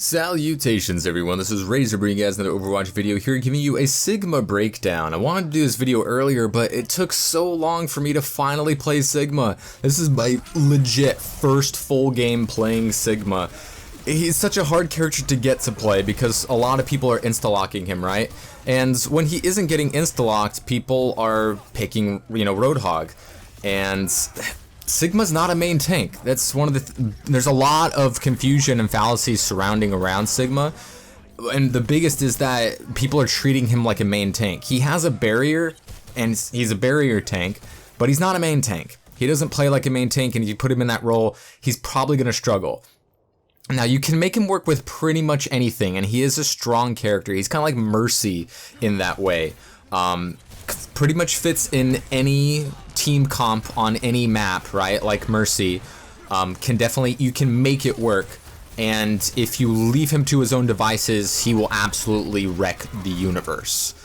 Salutations everyone, this is Razor bringing you guys another Overwatch video here, giving you a Sigma breakdown. I wanted to do this video earlier, but it took so long for me to finally play Sigma. This is my legit first full game playing Sigma. He's such a hard character to get to play because a lot of people are insta-locking him, right? And when he isn't getting insta-locked, people are picking, Roadhog. And Sigma's not a main tank. That's one of the there's a lot of confusion and fallacies surrounding around Sigma, and the biggest is that people are treating him like a main tank. He has a barrier and he's a barrier tank, but he's not a main tank. He doesn't play like a main tank, and if you put him in that role, he's probably going to struggle. Now, you can make him work with pretty much anything, and he is a strong character. He's kind of like Mercy in that way. Pretty much fits in any team comp on any map, right? Like Mercy, you can make it work. And if you leave him to his own devices, he will absolutely wreck the universe.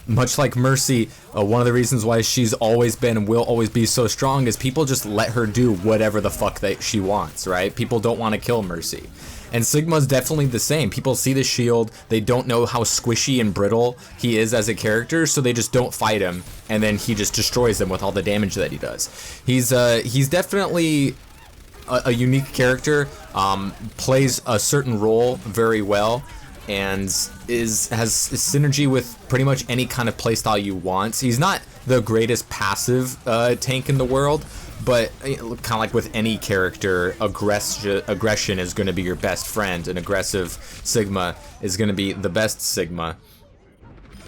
Much like Mercy, one of the reasons why she's always been and will always be so strong is people just let her do whatever the fuck she wants, right? People don't want to kill Mercy. And Sigma's definitely the same. People see the shield, they don't know how squishy and brittle he is as a character, so they just don't fight him, and then he just destroys them with all the damage that he does. He's definitely a unique character, plays a certain role very well, and has synergy with pretty much any kind of playstyle you want. He's not the greatest passive tank in the world, but kind of like with any character, aggression is going to be your best friend, and aggressive Sigma is going to be the best Sigma.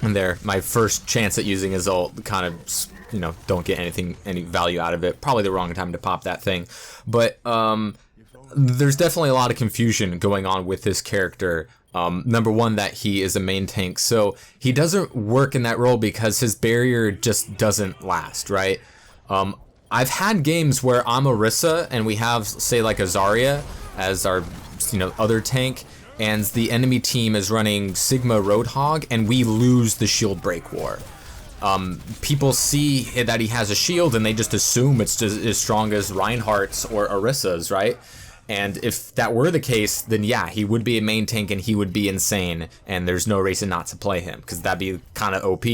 And there, my first chance at using his ult, kind of, don't get any value out of it. Probably the wrong time to pop that thing. But there's definitely a lot of confusion going on with this character. Number one, that he is a main tank, so he doesn't work in that role because his barrier just doesn't last, right? I've had games where I'm Orisa and we have, say, like a Zarya as our, other tank, and the enemy team is running Sigma Roadhog, and we lose the shield break war. People see that he has a shield and they just assume it's just as strong as Reinhardt's or Orisa's, right? And if that were the case, then yeah, he would be a main tank and he would be insane, and there's no reason not to play him, because that'd be kind of OP,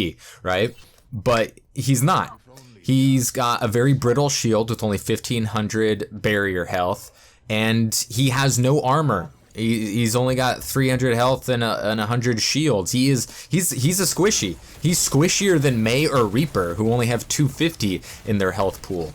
right? But he's not. He's got a very brittle shield with only 1500 barrier health, and he has no armor. He's only got 300 health and 100 shields. He's a squishy. He's squishier than Mei or Reaper, who only have 250 in their health pool.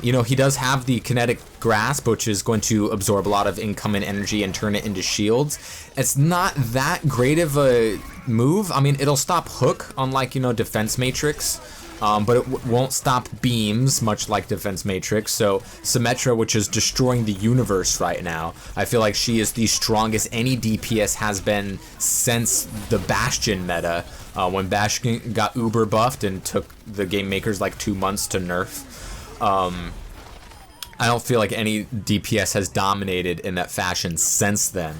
He does have the kinetic grasp, which is going to absorb a lot of incoming energy and turn it into shields. It's not that great of a move. I mean, it'll stop hook, unlike, Defense Matrix. But it won't stop beams, much like Defense Matrix. So Symmetra, which is destroying the universe right now, I feel like she is the strongest any DPS has been since the Bastion meta, when Bastion got uber buffed and took the game makers like 2 months to nerf. I don't feel like any DPS has dominated in that fashion since then.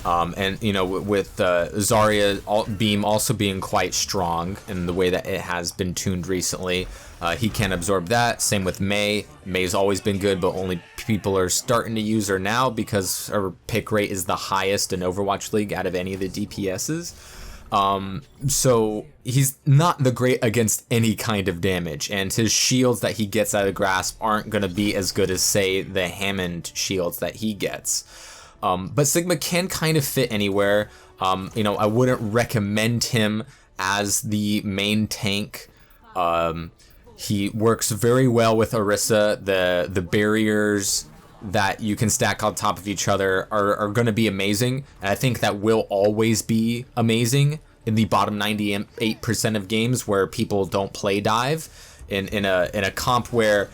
And with Zarya beam also being quite strong in the way that it has been tuned recently, he can absorb that. Same with Mei. Mei's always been good, but only people are starting to use her now because her pick rate is the highest in Overwatch League out of any of the DPSs. So he's not the great against any kind of damage, and his shields that he gets out of Grasp aren't going to be as good as, say, the Hammond shields that he gets. But Sigma can kind of fit anywhere. I wouldn't recommend him as the main tank. He works very well with Orisa. The barriers that you can stack on top of each other are going to be amazing. And I think that will always be amazing in the bottom 98% of games where people don't play dive. In a comp where,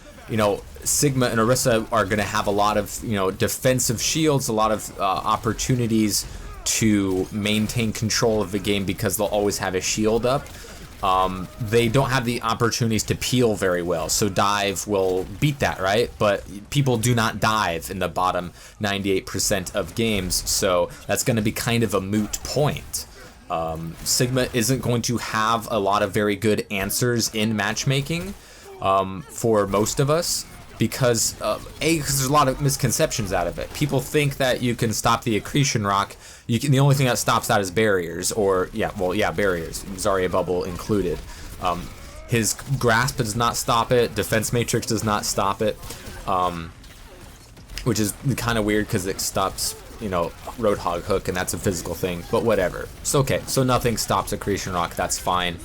Sigma and Orisa are going to have a lot of, defensive shields, a lot of opportunities to maintain control of the game because they'll always have a shield up. They don't have the opportunities to peel very well, so dive will beat that, right? But people do not dive in the bottom 98% of games, so that's going to be kind of a moot point. Sigma isn't going to have a lot of very good answers in matchmaking for most of us. because because there's a lot of misconceptions out of it. People think that you can stop the accretion rock. The only thing that stops that is barriers, or barriers, Zarya bubble included. His grasp does not stop it. Defense matrix does not stop it, which is kind of weird because it stops, Roadhog hook, and that's a physical thing. But whatever. It's okay. So nothing stops accretion rock. That's fine.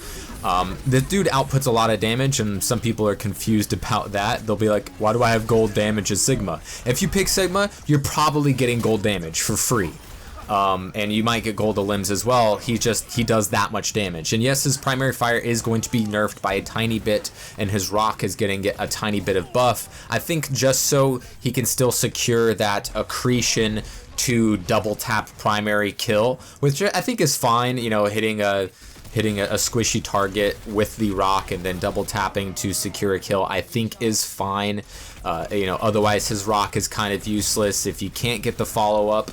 This dude outputs a lot of damage, and some people are confused about that. They'll be like, why do I have gold damage as Sigma? If you pick Sigma, you're probably getting gold damage for free. And you might get gold to limbs as well. He does that much damage. And yes, his primary fire is going to be nerfed by a tiny bit, and his rock is getting a tiny bit of buff. I think just so he can still secure that accretion to double tap primary kill, which I think is fine, hitting a squishy target with the rock and then double tapping to secure a kill, I think is fine. Otherwise his rock is kind of useless if you can't get the follow up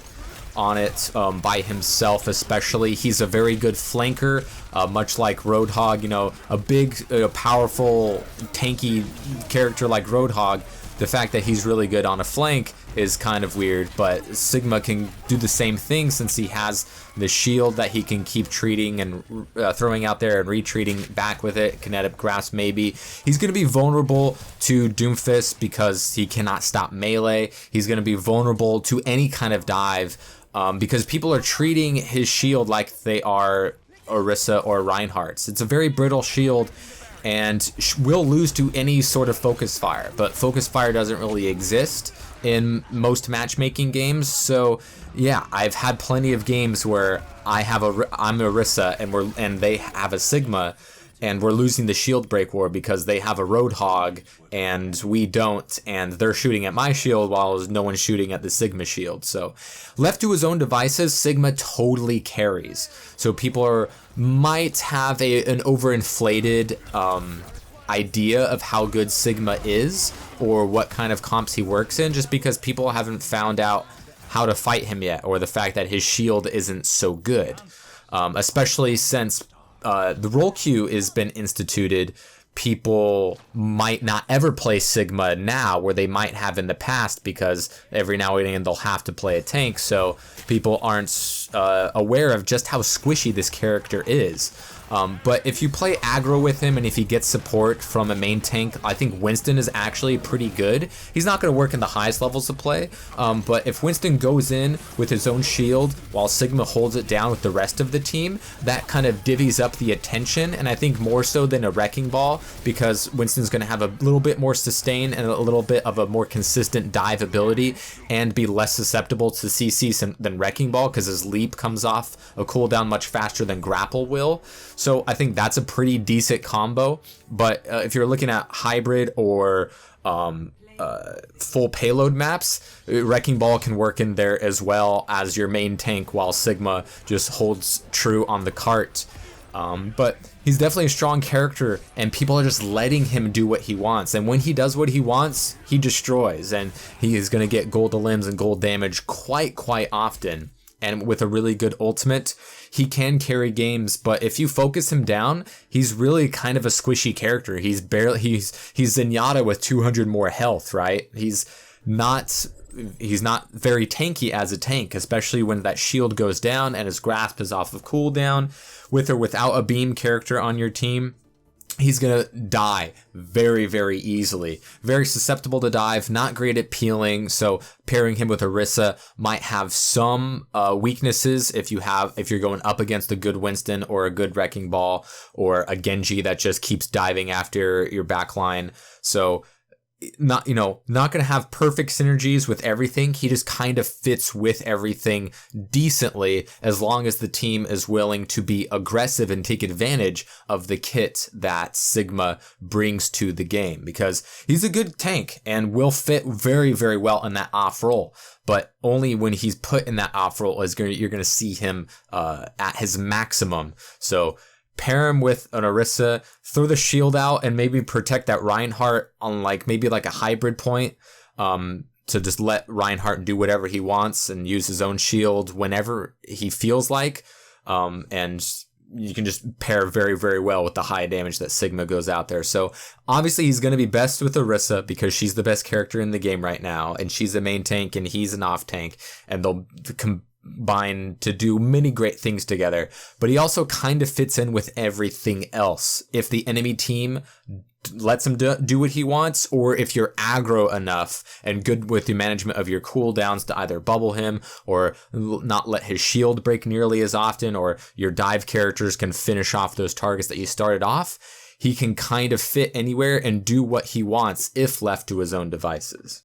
on it by himself. Especially, he's a very good flanker, much like Roadhog. A big powerful tanky character like Roadhog, the fact that he's really good on a flank is kind of weird, but Sigma can do the same thing since he has the shield that he can keep treating and throwing out there and retreating back with it. Kinetic Grasp maybe. He's going to be vulnerable to Doomfist because he cannot stop melee. He's going to be vulnerable to any kind of dive because people are treating his shield like they are Orisa or Reinhardt's. It's a very brittle shield and will lose to any sort of focus fire, but focus fire doesn't really exist in most matchmaking games. So yeah, I've had plenty of games where I'm Orisa and they have a Sigma, and we're losing the shield break war because they have a Roadhog and we don't, and they're shooting at my shield while no one's shooting at the Sigma shield. So left to his own devices, Sigma totally carries. So people might have an overinflated idea of how good Sigma is or what kind of comps he works in, just because people haven't found out how to fight him yet, or the fact that his shield isn't so good, especially since the role queue has been instituted. People might not ever play Sigma now where they might have in the past, because every now and then they'll have to play a tank, so people aren't aware of just how squishy this character is. But if you play aggro with him and if he gets support from a main tank, I think Winston is actually pretty good. He's not going to work in the highest levels of play, but if Winston goes in with his own shield while Sigma holds it down with the rest of the team, that kind of divvies up the attention, and I think more so than a Wrecking Ball, because Winston's going to have a little bit more sustain and a little bit of a more consistent dive ability and be less susceptible to CC than Wrecking Ball, because his leap comes off a cooldown much faster than Grapple will. So I think that's a pretty decent combo. But if you're looking at hybrid or full payload maps, Wrecking Ball can work in there as well as your main tank, while Sigma just holds true on the cart. But he's definitely a strong character, and people are just letting him do what he wants. And when he does what he wants, he destroys, and he is going to get gold to limbs and gold damage quite often. And with a really good ultimate, he can carry games, but if you focus him down, he's really kind of a squishy character. He's Zenyatta with 200 more health, right? He's not very tanky as a tank, especially when that shield goes down and his grasp is off of cooldown. With or without a beam character on your team, he's gonna die very easily. Very susceptible to dive, not great at peeling, so pairing him with Orisa might have some weaknesses if you're going up against a good Winston or a good Wrecking Ball or a Genji that just keeps diving after your backline. So not gonna have perfect synergies with everything. He just kind of fits with everything decently, as long as the team is willing to be aggressive and take advantage of the kit that Sigma brings to the game, because he's a good tank and will fit very well in that off role. But only when he's put in that off role you're gonna see him at his maximum. So pair him with an Orisa, throw the shield out, and maybe protect that Reinhardt on maybe a hybrid point, to just let Reinhardt do whatever he wants and use his own shield whenever he feels like, and you can just pair very, very well with the high damage that Sigma goes out there. So obviously he's going to be best with Orisa because she's the best character in the game right now, and she's a main tank and he's an off tank, and they'll combine to do many great things together. But he also kind of fits in with everything else. If the enemy team lets him do what he wants, or if you're aggro enough and good with the management of your cooldowns to either bubble him or not let his shield break nearly as often, or your dive characters can finish off those targets that you started off, he can kind of fit anywhere and do what he wants if left to his own devices.